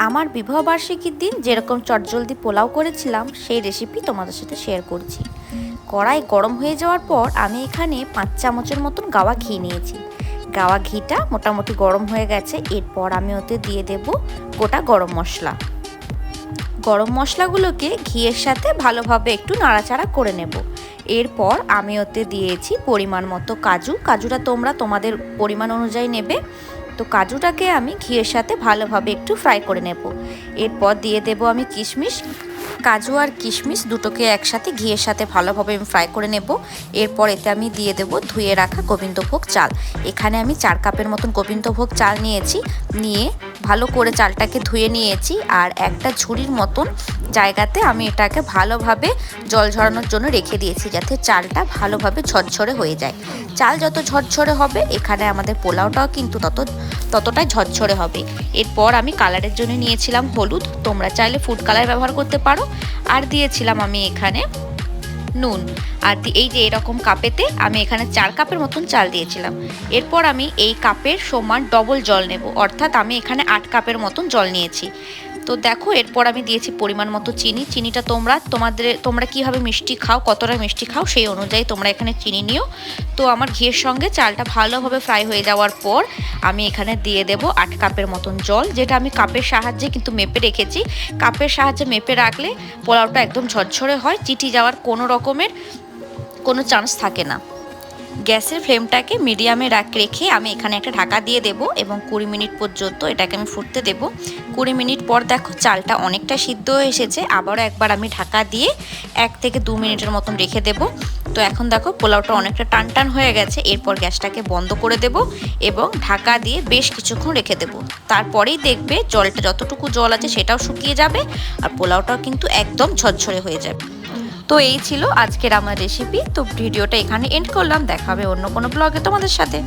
আমার বিবাহবার্ষিকীর দিন যেরকম চটজলদি পোলাও করেছিলাম সেই রেসিপি তোমাদের সাথে শেয়ার করছি। কড়াই গরম হয়ে যাওয়ার পর আমি এখানে 5 চামচের মতন গাওয়া ঘি নিয়েছি। গাওয়া ঘিটা মোটামুটি গরম হয়ে গেছে। এরপর আমি ওতে দিয়ে দেব গোটা গরম মশলা। গরম মশলাগুলোকে ঘিয়ের সাথে ভালোভাবে একটু নাড়াচাড়া করে নেব। এরপর আমি ওতে দিয়েছি পরিমাণ মতো কাজু। কাজুটা তোমরা তোমাদের পরিমাণ অনুযায়ী নেবে। তো কাজুটাকে আমি ঘিয়ের সাথে ভালোভাবে একটু ফ্রাই করে নেব। এরপর দিয়ে দেব আমি কিশমিশ। কাজু আর কিশমিশ দুটোকে একসাথে ঘিয়ের সাথে ভালোভাবে আমি ফ্রাই করে নেব। এরপর এতে আমি দিয়ে দেব ধুয়ে রাখা গোবিন্দভোগ চাল। এখানে আমি 4 কাপের মতন গোবিন্দভোগ চাল নিয়েছি। নিয়ে ভালো করে চালটাকে ধুয়ে নিয়েছি। আর একটা ঝুড়ির মতন জায়গাতে আমি এটাকে ভালোভাবে জল ঝরানোর জন্য রেখে দিয়েছি, যাতে চালটা ভালোভাবে ঝরঝরে হয়ে যায়। চাল যত ঝরঝরে হবে এখানে আমাদের পোলাওটাও কিন্তু ততটাই ঝরঝরে হবে। এরপর আমি কালারের জন্য নিয়েছিলাম হলুদ, তোমরা চাইলে ফুড কালার ব্যবহার করতে পারো। আর দিয়েছিলাম আমি এখানে নুন। আর এই যে এরকম কাপেতে আমি এখানে 4 কাপের মতন চাল দিয়েছিলাম। এরপর আমি এই কাপের সমান ডবল জল নেব, অর্থাৎ আমি এখানে 8 কাপের মতন জল নিয়েছি। তো দেখো, এরপর আমি দিয়েছি পরিমাণ মতো চিনি। চিনিটা তোমরা কীভাবে মিষ্টি খাও, কতটা মিষ্টি খাও সেই অনুযায়ী তোমরা এখানে চিনি নিও। তো আমার ঘিয়ের সঙ্গে চালটা ভালোভাবে ফ্রাই হয়ে যাওয়ার পর আমি এখানে দিয়ে দেব 8 কাপের মতন জল, যেটা আমি কাপের সাহায্যে কিন্তু মেপে রেখেছি। কাপের সাহায্যে মেপে রাখলে পোলাওটা একদম ঝরঝরে হয়, চিটি যাওয়ার কোনো রকমের কোনো চান্স থাকে না। গ্যাসের ফ্লেমটাকে মিডিয়ামে রেখে আমি এখানে একটা ঢাকা দিয়ে দেব এবং 20 মিনিট পর্যন্ত এটাকে আমি ফুটতে দেব। 20 মিনিট পর দেখো চালটা অনেকটা সিদ্ধ হয়ে এসেছে। আবারও একবার আমি ঢাকা দিয়ে 1 থেকে 2 মিনিটের মতন রেখে দেব। তো এখন দেখো পোলাওটা অনেকটা টান টান হয়ে গেছে। এরপর গ্যাসটাকে বন্ধ করে দেব এবং ঢাকা দিয়ে বেশ কিছুক্ষণ রেখে দেব। তারপরেই দেখবে জলটা, যতটুকু জল আছে সেটাও শুকিয়ে যাবে আর পোলাওটাও কিন্তু একদম ঝরঝরে হয়ে যাবে। তো এই ছিল আজকের আমার রেসিপি। তো ভিডিওটা এখানে এন্ড করলাম। দেখা হবে অন্য কোনো ব্লগে তোমাদের সাথে।